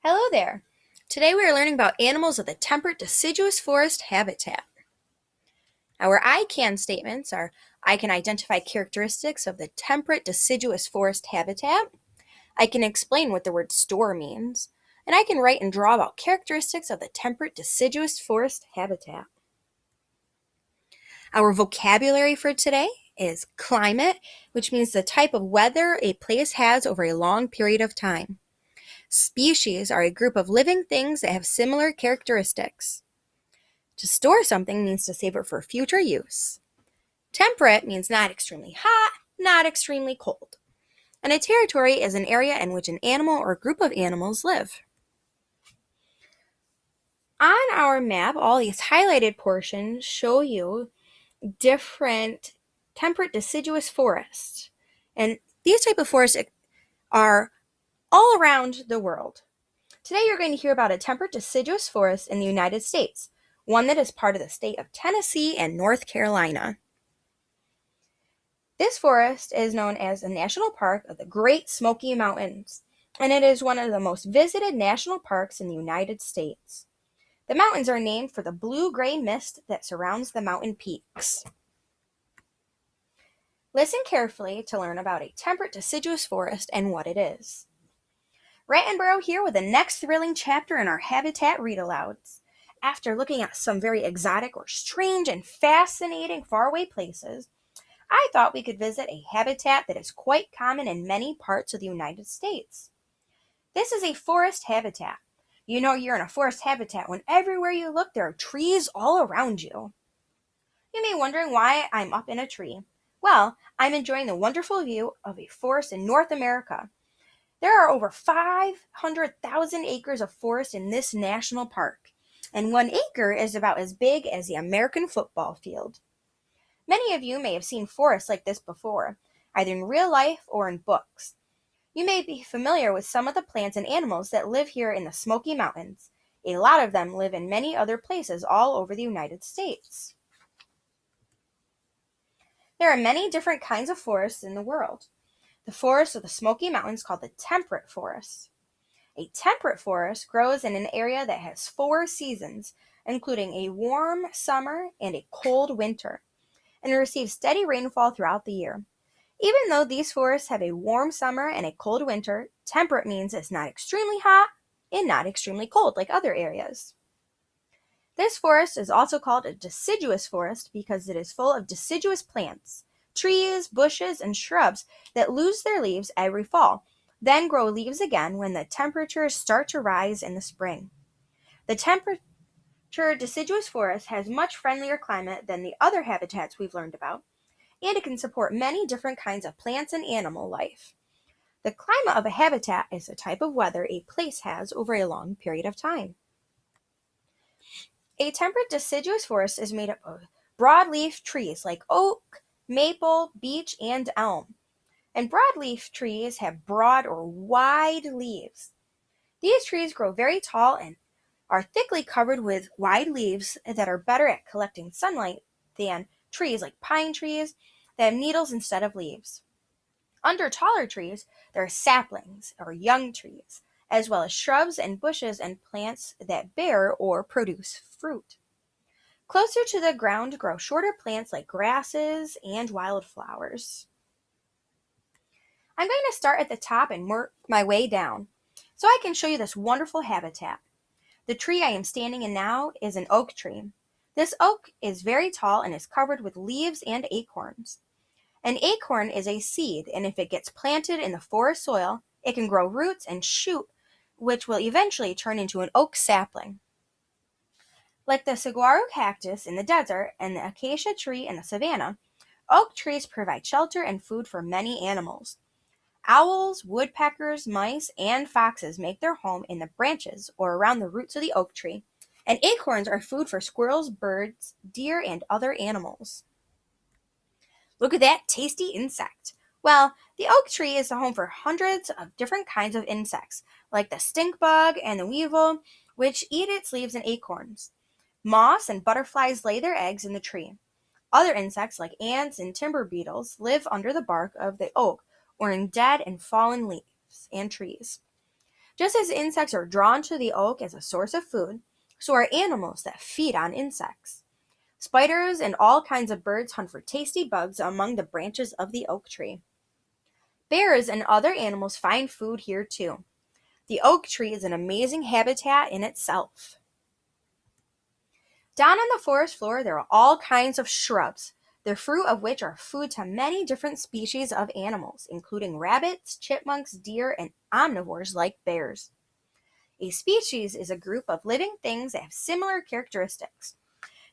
Hello there. Today we are learning about animals of the temperate deciduous forest habitat. Our I can statements are I can identify characteristics of the temperate deciduous forest habitat. I can explain what the word store means. And I can write and draw about characteristics of the temperate deciduous forest habitat. Our vocabulary for today is climate, which means the type of weather a place has over a long period of time. Species are a group of living things that have similar characteristics. To store something means to save it for future use. Temperate means not extremely hot, not extremely cold. And a territory is an area in which an animal or group of animals live. On our map, all these highlighted portions show you different temperate deciduous forests. And these type of forests are all around the world. Today you're going to hear about a temperate deciduous forest in the United States, one that is part of the state of Tennessee and North Carolina. This forest is known as the National Park of the Great Smoky Mountains, and it is one of the most visited national parks in the United States. The mountains are named for the blue-gray mist that surrounds the mountain peaks. Listen carefully to learn about a temperate deciduous forest and what it is. Rattenborough here with the next thrilling chapter in our Habitat Read-Alouds. After looking at some very exotic or strange and fascinating faraway places, I thought we could visit a habitat that is quite common in many parts of the United States. This is a forest habitat. You know you're in a forest habitat when everywhere you look there are trees all around you. You may be wondering why I'm up in a tree. Well, I'm enjoying the wonderful view of a forest in North America. There are over 500,000 acres of forest in this national park, and 1 acre is about as big as the American football field. Many of you may have seen forests like this before, either in real life or in books. You may be familiar with some of the plants and animals that live here in the Smoky Mountains. A lot of them live in many other places all over the United States. There are many different kinds of forests in the world. The forest of the Smoky Mountains called the temperate forest. A temperate forest grows in an area that has 4 seasons, including a warm summer and a cold winter, and it receives steady rainfall throughout the year. Even though these forests have a warm summer and a cold winter, temperate means it's not extremely hot and not extremely cold like other areas. This forest is also called a deciduous forest because it is full of deciduous plants, trees, bushes, and shrubs that lose their leaves every fall, then grow leaves again when the temperatures start to rise in the spring. The temperature deciduous forest has much friendlier climate than the other habitats we've learned about, and it can support many different kinds of plants and animal life. The climate of a habitat is the type of weather a place has over a long period of time. A temperate deciduous forest is made up of broadleaf trees like oak, maple, beech, and elm. And broadleaf trees have broad or wide leaves. These trees grow very tall and are thickly covered with wide leaves that are better at collecting sunlight than trees like pine trees that have needles instead of leaves. Under taller trees, there are saplings or young trees, as well as shrubs and bushes and plants that bear or produce fruit. Closer to the ground grow shorter plants like grasses and wildflowers. I'm going to start at the top and work my way down so I can show you this wonderful habitat. The tree I am standing in now is an oak tree. This oak is very tall and is covered with leaves and acorns. An acorn is a seed, and if it gets planted in the forest soil, it can grow roots and shoot, which will eventually turn into an oak sapling. Like the saguaro cactus in the desert and the acacia tree in the savanna, oak trees provide shelter and food for many animals. Owls, woodpeckers, mice, and foxes make their home in the branches or around the roots of the oak tree, and acorns are food for squirrels, birds, deer, and other animals. Look at that tasty insect. Well, the oak tree is the home for hundreds of different kinds of insects, like the stink bug and the weevil, which eat its leaves and acorns. Moths and butterflies lay their eggs in the tree. Other insects, like ants and timber beetles, live under the bark of the oak or in dead and fallen leaves and trees. Just as insects are drawn to the oak as a source of food, so are animals that feed on insects. Spiders and all kinds of birds hunt for tasty bugs among the branches of the oak tree. Bears and other animals find food here too. The oak tree is an amazing habitat in itself. Down on the forest floor, there are all kinds of shrubs, the fruit of which are food to many different species of animals, including rabbits, chipmunks, deer, and omnivores like bears. A species is a group of living things that have similar characteristics.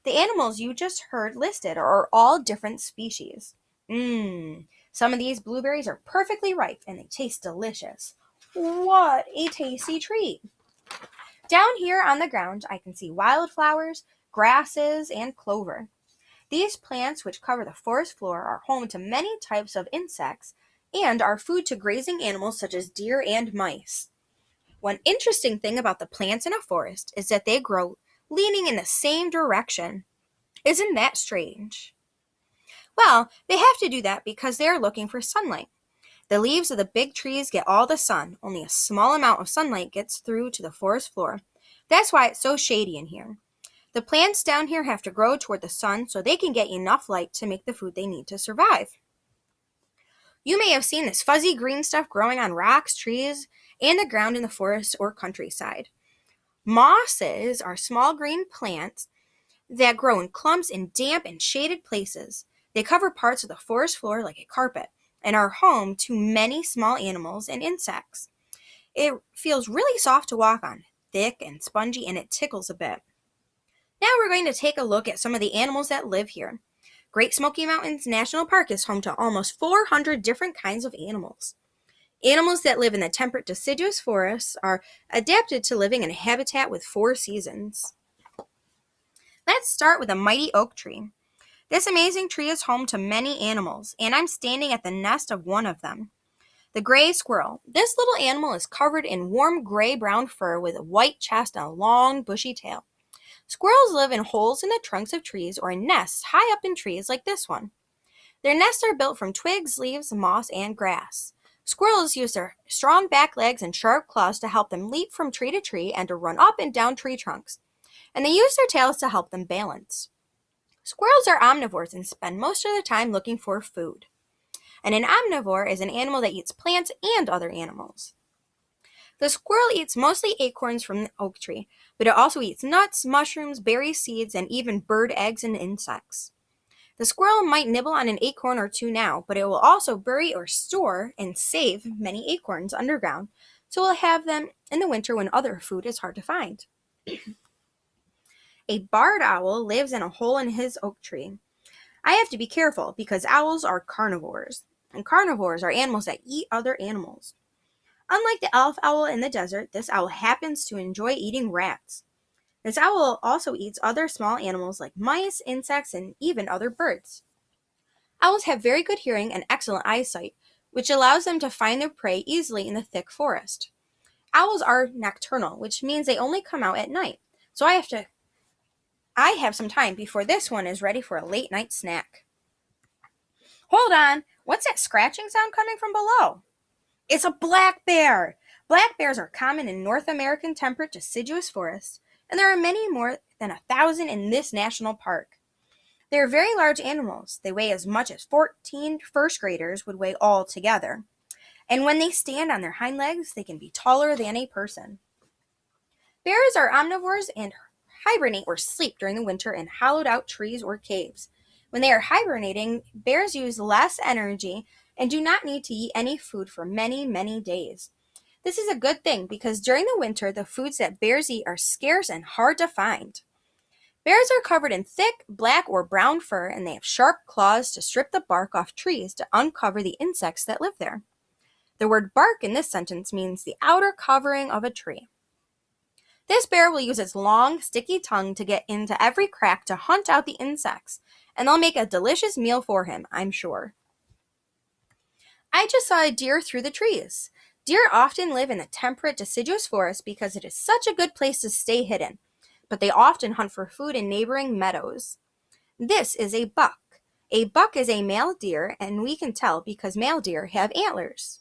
The animals you just heard listed are all different species. Some of these blueberries are perfectly ripe and they taste delicious. What a tasty treat! Down here on the ground, I can see wildflowers, grasses, and clover. These plants, which cover the forest floor, are home to many types of insects and are food to grazing animals such as deer and mice. One interesting thing about the plants in a forest is that they grow leaning in the same direction. Isn't that strange? Well, they have to do that because they are looking for sunlight. The leaves of the big trees get all the sun. Only a small amount of sunlight gets through to the forest floor. That's why it's so shady in here. The plants down here have to grow toward the sun so they can get enough light to make the food they need to survive. You may have seen this fuzzy green stuff growing on rocks, trees, and the ground in the forest or countryside. Mosses are small green plants that grow in clumps in damp and shaded places. They cover parts of the forest floor like a carpet and are home to many small animals and insects. It feels really soft to walk on, thick and spongy, and it tickles a bit. Now we're going to take a look at some of the animals that live here. Great Smoky Mountains National Park is home to almost 400 different kinds of animals. Animals that live in the temperate deciduous forests are adapted to living in a habitat with 4 seasons. Let's start with a mighty oak tree. This amazing tree is home to many animals, and I'm standing at the nest of one of them. The gray squirrel. This little animal is covered in warm gray-brown fur with a white chest and a long, bushy tail. Squirrels live in holes in the trunks of trees or in nests high up in trees like this one. Their nests are built from twigs, leaves, moss, and grass. Squirrels use their strong back legs and sharp claws to help them leap from tree to tree and to run up and down tree trunks. And they use their tails to help them balance. Squirrels are omnivores and spend most of their time looking for food. And an omnivore is an animal that eats plants and other animals. The squirrel eats mostly acorns from the oak tree, but it also eats nuts, mushrooms, berries, seeds, and even bird eggs and insects. The squirrel might nibble on an acorn or two now, but it will also bury or store and save many acorns underground, so it will have them in the winter when other food is hard to find. A barred owl lives in a hole in his oak tree. I have to be careful because owls are carnivores, and carnivores are animals that eat other animals. Unlike the elf owl in the desert, this owl happens to enjoy eating rats. This owl also eats other small animals like mice, insects, and even other birds. Owls have very good hearing and excellent eyesight, which allows them to find their prey easily in the thick forest. Owls are nocturnal, which means they only come out at night, so I have some time before this one is ready for a late night snack. Hold on, what's that scratching sound coming from below? It's a black bear! Black bears are common in North American temperate deciduous forests, and there are many more than 1,000 in this national park. They are very large animals. They weigh as much as 14 first graders would weigh all together. And when they stand on their hind legs, they can be taller than a person. Bears are omnivores and hibernate or sleep during the winter in hollowed out trees or caves. When they are hibernating, bears use less energy and do not need to eat any food for many, many days. This is a good thing because during the winter, the foods that bears eat are scarce and hard to find. Bears are covered in thick black or brown fur, and they have sharp claws to strip the bark off trees to uncover the insects that live there. The word bark in this sentence means the outer covering of a tree. This bear will use its long, sticky tongue to get into every crack to hunt out the insects, and they'll make a delicious meal for him, I'm sure. I just saw a deer through the trees. Deer often live in the temperate deciduous forest because it is such a good place to stay hidden, but they often hunt for food in neighboring meadows. This is a buck. A buck is a male deer, and we can tell because male deer have antlers.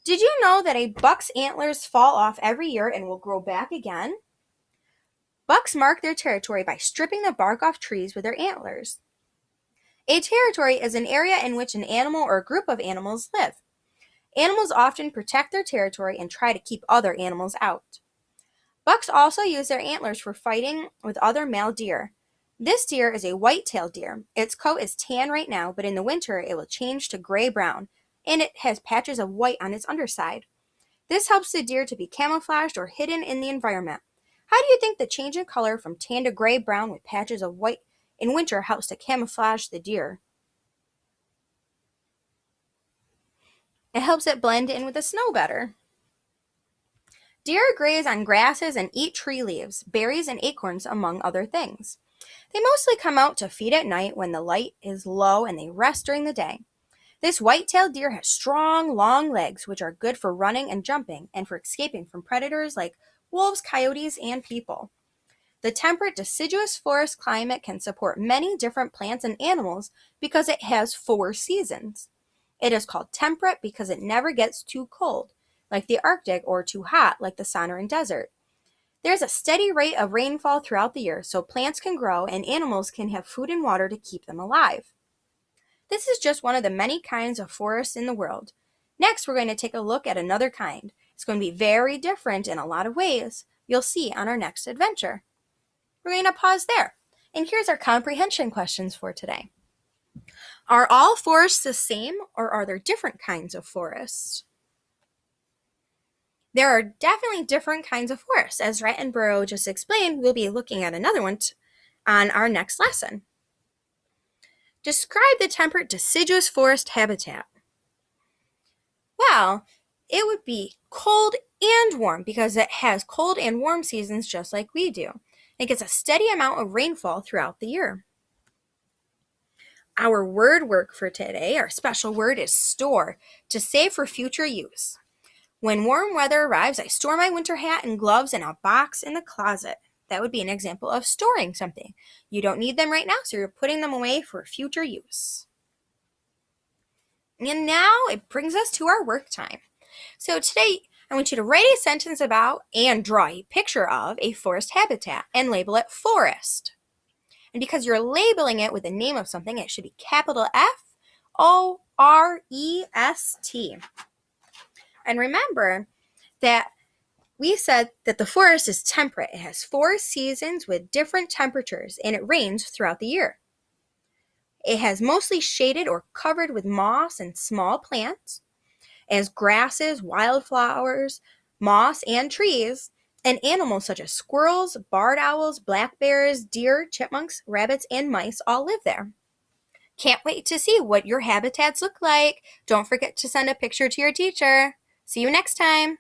Did you know that a buck's antlers fall off every year and will grow back again? Bucks mark their territory by stripping the bark off trees with their antlers. A territory is an area in which an animal or a group of animals live. Animals often protect their territory and try to keep other animals out. Bucks also use their antlers for fighting with other male deer. This deer is a white-tailed deer. Its coat is tan right now, but in the winter it will change to gray-brown, and it has patches of white on its underside. This helps the deer to be camouflaged or hidden in the environment. How do you think the change in color from tan to gray-brown with patches of white in winter helps to camouflage the deer? It helps it blend in with the snow better. Deer graze on grasses and eat tree leaves, berries, and acorns, among other things. They mostly come out to feed at night when the light is low and they rest during the day. This white-tailed deer has strong, long legs, which are good for running and jumping and for escaping from predators like wolves, coyotes, and people. The temperate deciduous forest climate can support many different plants and animals because it has 4 seasons. It is called temperate because it never gets too cold, like the Arctic, or too hot, like the Sonoran Desert. There's a steady rate of rainfall throughout the year, so plants can grow and animals can have food and water to keep them alive. This is just one of the many kinds of forests in the world. Next, we're going to take a look at another kind. It's going to be very different in a lot of ways. You'll see on our next adventure. We're going to pause there. And here's our comprehension questions for today. Are all forests the same, or are there different kinds of forests? There are definitely different kinds of forests. As Rat and Burrow just explained, we'll be looking at another one on our next lesson. Describe the temperate deciduous forest habitat. Well, it would be cold and warm because it has cold and warm seasons just like we do. It gets a steady amount of rainfall throughout the year. Our word work for today, our special word, is store, to save for future use. When warm weather arrives, I store my winter hat and gloves in a box in the closet. That would be an example of storing something. You don't need them right now, so you're putting them away for future use. And now it brings us to our work time. So today, I want you to write a sentence about and draw a picture of a forest habitat and label it forest. And because you're labeling it with the name of something, it should be capital F-O-R-E-S-T. And remember that we said that the forest is temperate. It has 4 seasons with different temperatures, and it rains throughout the year. It has mostly shaded or covered with moss and small plants, as grasses, wildflowers, moss, and trees, and animals such as squirrels, barred owls, black bears, deer, chipmunks, rabbits, and mice all live there. Can't wait to see what your habitats look like. Don't forget to send a picture to your teacher. See you next time.